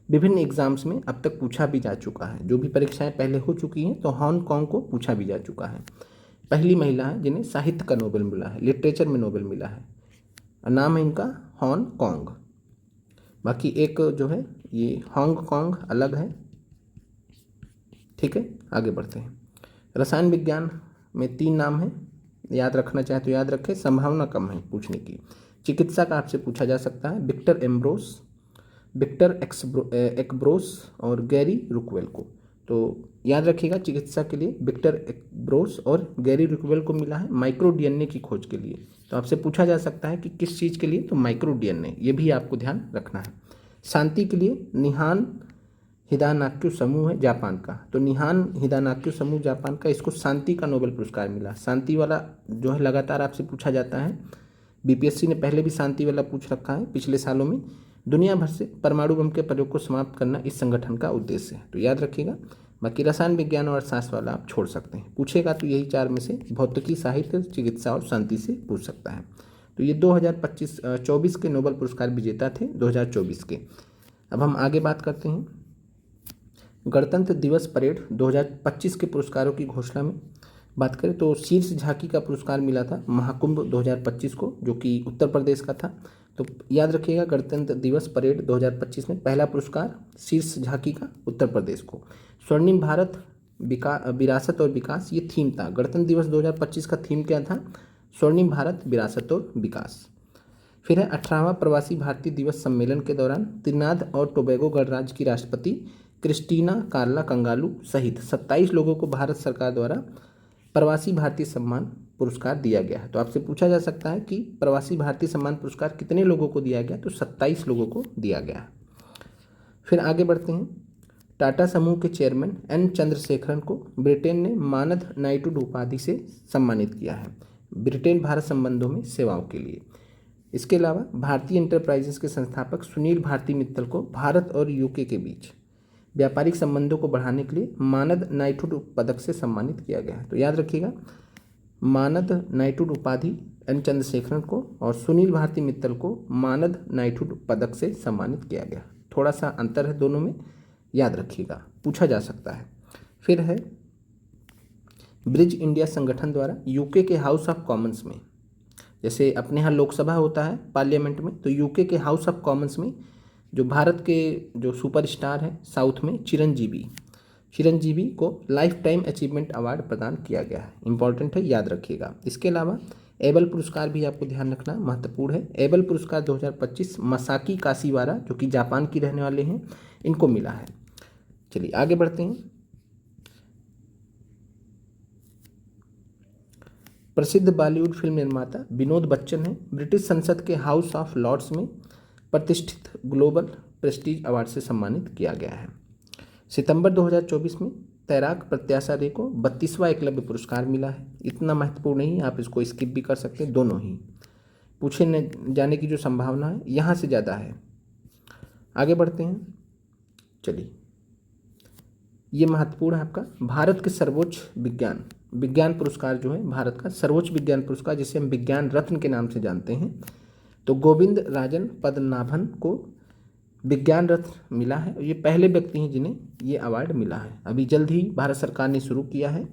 विभिन्न एग्जाम्स में अब तक पूछा भी जा चुका है, जो भी परीक्षाएं पहले हो चुकी हैं तो हांगकांग को पूछा भी जा चुका है। पहली महिला है जिन्हें साहित्य का नोबेल मिला है, लिटरेचर में नोबेल मिला है। नाम है इनका हांगकांग। बाकी एक जो है ये हांगकांग अलग है, ठीक है। आगे बढ़ते हैं। रसायन विज्ञान में 3 नाम हैं, याद रखना चाहे तो याद रखें, संभावना कम है पूछने की। चिकित्सा का आपसे पूछा जा सकता है, विक्टर एम्ब्रोस, विक्टर एक्ब्रोस और गैरी रुकवेल को। तो याद रखिएगा चिकित्सा के लिए विक्टर एक्ब्रोस और गैरी रुकवेल को मिला है माइक्रो डीएनए की खोज के लिए। तो आपसे पूछा जा सकता है कि किस चीज़ के लिए? तो माइक्रो डीएनए, ये भी आपको ध्यान रखना है। शांति के लिए निहान हिदानाक्यू समूह है जापान का। तो निहान हिदानाक्यू समूह जापान का, इसको शांति का नोबेल पुरस्कार मिला। शांति वाला जो है लगातार आपसे पूछा जाता है, बीपीएससी ने पहले भी शांति वाला पूछ रखा है पिछले सालों में। दुनिया भर से परमाणु बम के प्रयोग को समाप्त करना इस संगठन का उद्देश्य है, तो याद रखिएगा। बाकी रसायन विज्ञान और अर्थशास्त्र वाला आप छोड़ सकते हैं, पूछेगा तो यही 4 में से भौतिकी, साहित्य, चिकित्सा और शांति से पूछ सकता है। तो ये 2024 के नोबेल पुरस्कार विजेता थे 2024 के। अब हम आगे बात करते हैं गणतंत्र दिवस परेड 2025 के पुरस्कारों की घोषणा में बात करें तो शीर्ष झांकी का पुरस्कार मिला था महाकुंभ 2025 को, जो कि उत्तर प्रदेश का था। तो याद रखिएगा गणतंत्र दिवस परेड 2025 में पहला पुरस्कार शीर्ष झांकी का उत्तर प्रदेश को। स्वर्णिम भारत विरासत और विकास, ये थीम था। गणतंत्र दिवस 2025 का थीम क्या था? स्वर्णिम भारत, विरासत और विकास। फिर है 18वां प्रवासी भारतीय दिवस सम्मेलन के दौरान त्रिनाद और टोबैगो गणराज्य की राष्ट्रपति क्रिस्टीना कार्ला कंगालू सहित 27 लोगों को भारत सरकार द्वारा प्रवासी भारतीय सम्मान पुरस्कार दिया गया है। तो आपसे पूछा जा सकता है कि प्रवासी भारतीय सम्मान पुरस्कार कितने लोगों को दिया गया? तो 27 लोगों को दिया गया है। फिर आगे बढ़ते हैं। टाटा समूह के चेयरमैन एन चंद्रशेखरन को ब्रिटेन ने मानद नाइटहुड उपाधि से सम्मानित किया है, ब्रिटेन भारत संबंधों में सेवाओं के लिए। इसके अलावा भारतीय इंटरप्राइजेस के संस्थापक सुनील भारती मित्तल को भारत और यूके के बीच व्यापारिक संबंधों को बढ़ाने के लिए मानद नाइटहुड पदक से सम्मानित किया गया है। तो याद रखिएगा मानद नाइटहुड उपाधि एन चंद्रशेखरन को और सुनील भारती मित्तल को मानद नाइटहुड पदक से सम्मानित किया गया। थोड़ा सा अंतर है दोनों में, याद रखिएगा, पूछा जा सकता है। फिर है ब्रिज इंडिया संगठन द्वारा यूके के हाउस ऑफ कॉमन्स में, जैसे अपने यहाँ लोकसभा होता है पार्लियामेंट में, तो यूके के हाउस ऑफ कॉमन्स में जो भारत के जो सुपरस्टार हैं साउथ में चिरंजीवी को लाइफ टाइम अचीवमेंट अवार्ड प्रदान किया गया है। इंपॉर्टेंट है, याद रखिएगा। इसके अलावा एबल पुरस्कार भी आपको ध्यान रखना महत्वपूर्ण है। एबल पुरस्कार 2025 मसाकी काशीवारा, जो कि जापान की रहने वाले हैं, इनको मिला है। चलिए आगे बढ़ते हैं। प्रसिद्ध बॉलीवुड फिल्म निर्माता विनोद बच्चन हैं, ब्रिटिश संसद के हाउस ऑफ लॉर्ड्स में प्रतिष्ठित ग्लोबल प्रेस्टीज अवार्ड से सम्मानित किया गया है। सितंबर 2024 में तैराक प्रत्याशा रे को 32वां एकलव्य पुरस्कार मिला है। इतना महत्वपूर्ण नहीं, आप इसको स्किप भी कर सकते हैं, दोनों ही पूछे न जाने की जो संभावना है यहाँ से ज़्यादा है। आगे बढ़ते हैं। चलिए, ये महत्वपूर्ण है आपका भारत के सर्वोच्च विज्ञान पुरस्कार जो है, भारत का सर्वोच्च विज्ञान पुरस्कार जिसे हम विज्ञान रत्न के नाम से जानते हैं, तो गोविंद राजन पद्मनाभन को विज्ञान रत्न मिला है। ये पहले व्यक्ति हैं जिन्हें ये अवार्ड मिला है। अभी जल्द ही भारत सरकार ने शुरू किया है।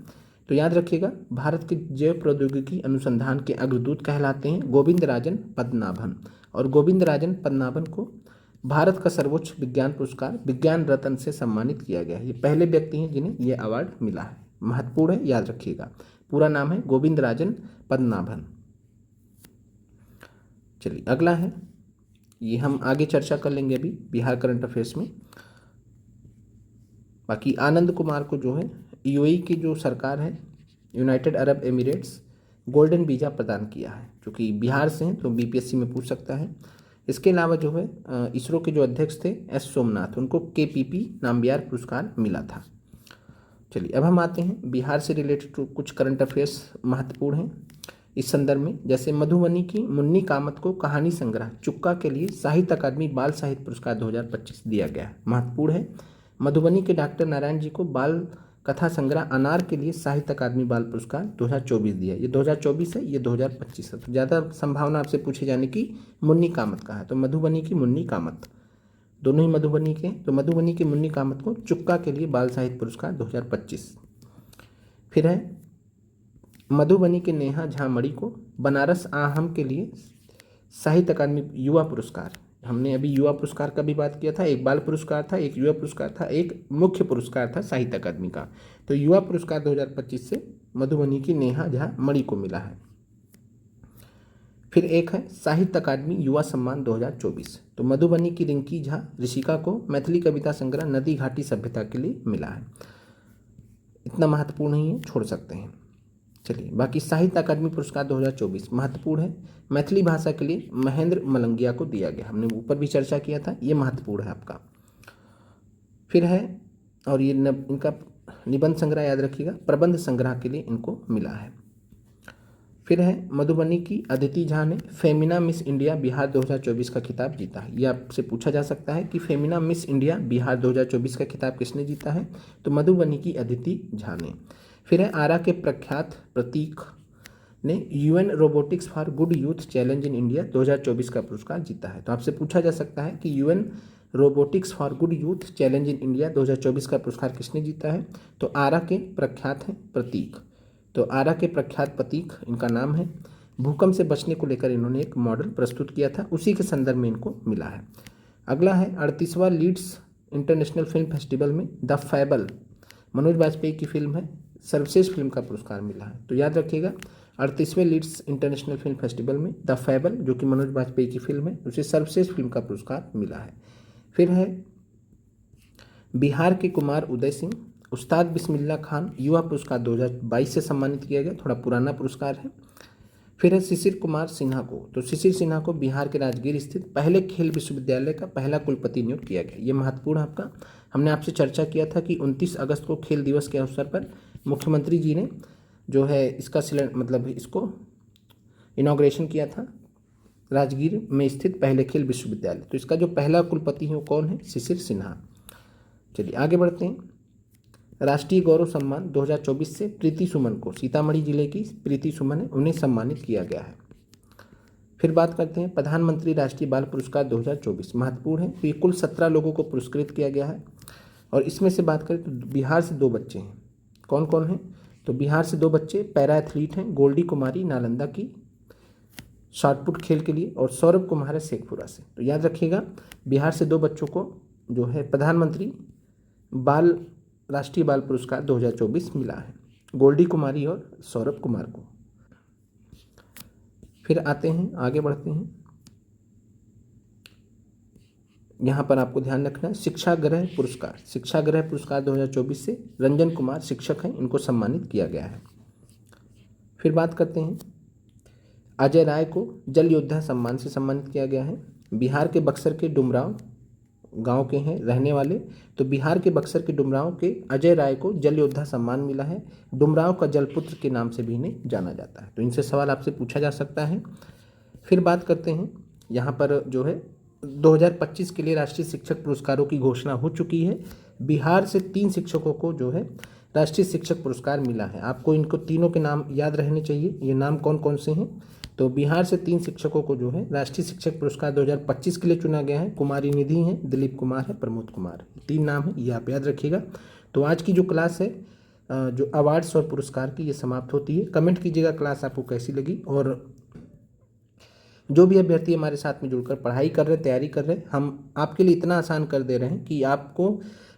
तो याद रखिएगा भारत के जैव प्रौद्योगिकी अनुसंधान के अग्रदूत कहलाते हैं गोविंद राजन पद्मनाभन, और गोविंद राजन पद्मनाभन को भारत का सर्वोच्च विज्ञान पुरस्कार विज्ञान रत्न से सम्मानित किया गया है। ये पहले व्यक्ति हैं जिन्हें ये अवार्ड मिला है। महत्वपूर्ण है, याद रखिएगा। पूरा नाम है गोविंद राजन पद्मनाभन। चलिए अगला है, ये हम आगे चर्चा कर लेंगे अभी बिहार करंट अफेयर्स में। बाकी आनंद कुमार को जो है यूएई की जो सरकार है, United Arab Emirates, golden visa प्रदान किया है, जो कि बिहार से हैं तो बीपीएससी में पूछ सकता है। इसके अलावा जो है इसरो के जो अध्यक्ष थे एस सोमनाथ, उनको केपीपी नामबियार पुरस्कार मिला था। चलिए अब हम आते हैं बिहार से रिलेटेड कुछ करंट अफेयर्स महत्वपूर्ण हैं इस संदर्भ में। जैसे मधुबनी की मुन्नी कामत को कहानी संग्रह चुक्का के लिए साहित्य अकादमी बाल साहित्य पुरस्कार 2025 दिया गया है, महत्वपूर्ण है। मधुबनी के डॉक्टर नारायण जी को बाल कथा संग्रह अनार के लिए साहित्य अकादमी बाल पुरस्कार 2024 दिया। ये 2024 है, ये 2025 है, तो ज़्यादा संभावना आपसे पूछे जाने की मुन्नी कामत का है, तो मधुबनी की मुन्नी कामत, दोनों ही मधुबनी के, तो मधुबनी की मुन्नी कामत को चुक्का के लिए बाल साहित्य पुरस्कार 2025। फिर है मधुबनी के नेहा झा मणि को बनारस आहम के लिए साहित्य अकादमी युवा पुरस्कार। हमने अभी युवा पुरस्कार का भी बात किया था, एक बाल पुरस्कार था, एक युवा पुरस्कार था, एक मुख्य पुरस्कार था साहित्य अकादमी का। तो युवा पुरस्कार 2025 से मधुबनी की नेहा झा मणि को मिला है। फिर एक है साहित्य अकादमी युवा सम्मान 2024, तो मधुबनी की रिंकी झा ऋषिका को मैथिली कविता संग्रह नदी घाटी सभ्यता के लिए मिला है। इतना महत्वपूर्ण नहीं है, छोड़ सकते हैं। चलिए बाकी साहित्य अकादमी पुरस्कार 2024 महत्वपूर्ण है, मैथिली भाषा के लिए महेंद्र मलंगिया को दिया गया, हमने ऊपर भी चर्चा किया था, ये महत्वपूर्ण है आपका। फिर है, और ये इनका निबंध संग्रह याद रखिएगा, प्रबंध संग्रह के लिए इनको मिला है। फिर है मधुबनी की अदिति झा ने फेमिना मिस इंडिया बिहार 2024 का खिताब जीता है। ये आपसे पूछा जा सकता है कि फेमिना मिस इंडिया बिहार 2024 का खिताब किसने जीता है, तो मधुबनी की अदिति झा ने। फिर है आरा के प्रख्यात प्रतीक ने UN robotics for good youth challenge in India 2024 का पुरस्कार जीता है। तो आपसे पूछा जा सकता है कि UN robotics for good youth challenge in India 2024 का पुरस्कार किसने जीता है, तो आरा के प्रख्यात हैं प्रतीक। तो आरा के प्रख्यात प्रतीक इनका नाम है। भूकंप से बचने को लेकर इन्होंने एक मॉडल प्रस्तुत किया था, उसी के संदर्भ में इनको मिला है। अगला है 38वां लीड्स इंटरनेशनल फिल्म फेस्टिवल में द फैबल, मनोज बाजपेयी की फिल्म है, सर्वश्रेष्ठ फिल्म का पुरस्कार मिला है। तो याद रखिएगा 38वें लीड्स इंटरनेशनल फिल्म फेस्टिवल में द फैबल, जो कि मनोज बाजपेयी की फिल्म है, उसे सर्वश्रेष्ठ फिल्म का पुरस्कार मिला है। फिर है बिहार के कुमार उदय सिंह उस्ताद बिस्मिल्लाह खान युवा पुरस्कार 2022 से सम्मानित किया गया, थोड़ा पुराना पुरस्कार है। फिर है शिशिर कुमार सिन्हा को, तो शिशिर सिन्हा को बिहार के राजगीर स्थित पहले खेल विश्वविद्यालय का पहला कुलपति नियुक्त किया गया। ये महत्वपूर्ण है आपका। हमने आपसे चर्चा किया था कि 29 अगस्त को खेल दिवस के अवसर पर मुख्यमंत्री जी ने जो है इसका मतलब इसको इनॉग्रेशन किया था राजगीर में स्थित पहले खेल विश्वविद्यालय। तो इसका जो पहला कुलपति है वो कौन है, शिशिर सिन्हा। चलिए आगे बढ़ते हैं। राष्ट्रीय गौरव सम्मान 2024 से प्रीति सुमन को, सीतामढ़ी जिले की प्रीति सुमन है, उन्हें सम्मानित किया गया है। फिर बात करते हैं प्रधानमंत्री राष्ट्रीय बाल पुरस्कार 2024, महत्वपूर्ण है। तो ये कुल 17 लोगों को पुरस्कृत किया गया है, और इसमें से बात करें तो बिहार से 2 बच्चे हैं। कौन कौन हैं, तो बिहार से 2 बच्चे पैरा एथलीट हैं, गोल्डी कुमारी नालंदा की शॉटपुट खेल के लिए, और सौरभ कुमार है शेखपुरा से। तो याद रखिएगा बिहार से 2 बच्चों को जो है प्रधानमंत्री राष्ट्रीय बाल पुरस्कार 2024 मिला है, गोल्डी कुमारी और सौरभ कुमार को। फिर आते हैं, आगे बढ़ते हैं। यहाँ पर आपको ध्यान रखना है शिक्षा ग्रह पुरस्कार 2024 से रंजन कुमार शिक्षक हैं, इनको सम्मानित किया गया है। फिर बात करते हैं अजय राय को जल योद्धा सम्मान से सम्मानित किया गया है। बिहार के बक्सर के डुमराव गांव के हैं रहने वाले, तो बिहार के बक्सर के डुमराव के अजय राय को जल योद्धा सम्मान मिला है। डुमराव का जलपुत्र के नाम से भी इन्हें जाना जाता है। तो इनसे सवाल आपसे पूछा जा सकता है। फिर बात करते हैं, यहाँ पर जो है 2025 के लिए राष्ट्रीय शिक्षक पुरस्कारों की घोषणा हो चुकी है। बिहार से 3 शिक्षकों को जो है राष्ट्रीय शिक्षक पुरस्कार मिला है। आपको इनको तीनों के नाम याद रहने चाहिए, ये नाम कौन कौन से हैं। तो बिहार से 3 शिक्षकों को जो है राष्ट्रीय शिक्षक पुरस्कार 2025 के लिए चुना गया है। कुमारी निधि हैं, दिलीप कुमार है, प्रमोद कुमार, 3 नाम है, ये आप याद रखिएगा। तो आज की जो क्लास है जो अवार्ड्स और पुरस्कार की, ये समाप्त होती है। कमेंट कीजिएगा क्लास आपको कैसी लगी, और जो भी अभ्यर्थी हमारे साथ में जुड़कर पढ़ाई कर रहे, तैयारी कर रहे, हम आपके लिए इतना आसान कर दे रहे हैं कि आपको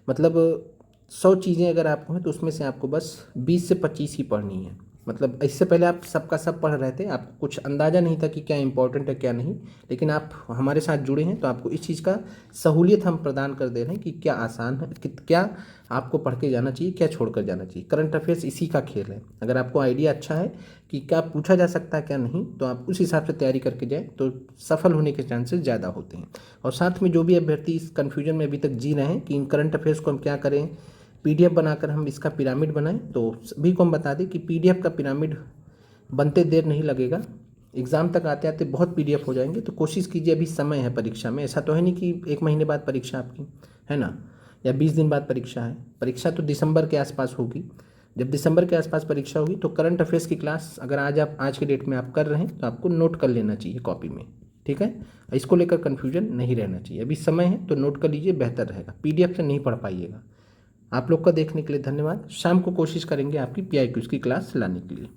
मतलब 100 चीज़ें अगर आपको हैं तो उसमें से आपको बस 20 से 25 ही पढ़नी है। मतलब इससे पहले आप सबका सब पढ़ रहे थे, आपको कुछ अंदाज़ा नहीं था कि क्या इंपॉर्टेंट है क्या नहीं, लेकिन आप हमारे साथ जुड़े हैं तो आपको इस चीज़ का सहूलियत हम प्रदान कर दे रहे हैं कि क्या आसान है, कि क्या आपको पढ़ के जाना चाहिए, क्या छोड़ कर जाना चाहिए। करंट अफेयर्स इसी का खेल है। अगर आपको आइडिया अच्छा है कि क्या पूछा जा सकता है क्या नहीं, तो आप उस हिसाब से तैयारी करके जाएँ तो सफल होने के चांसेस ज़्यादा होते हैं। और साथ में जो भी अभ्यर्थी इस कन्फ्यूजन में अभी तक जी रहे हैं कि इन करंट अफेयर्स को हम क्या करें, पीडीएफ बनाकर हम इसका पिरामिड बनाएं, तो सभी को हम बता दें कि पीडीएफ का पिरामिड बनते देर नहीं लगेगा। एग्ज़ाम तक आते आते बहुत पीडीएफ हो जाएंगे। तो कोशिश कीजिए, अभी समय है परीक्षा में, ऐसा तो है नहीं कि 1 महीने बाद परीक्षा आपकी है ना, या 20 दिन बाद परीक्षा है। परीक्षा तो दिसंबर के आसपास होगी। जब दिसंबर के आसपास परीक्षा होगी तो करंट अफेयर्स की क्लास अगर आज के डेट में आप कर रहे हैं तो आपको नोट कर लेना चाहिए कॉपी में, ठीक है। इसको लेकर कन्फ्यूजन नहीं रहना चाहिए। अभी समय है तो नोट कर लीजिए, बेहतर रहेगा। पीडीएफ से नहीं पढ़ पाइएगा। आप लोग का देखने के लिए धन्यवाद। शाम को कोशिश करेंगे आपकी पीआईक्यूज़ की क्लास लाने के लिए।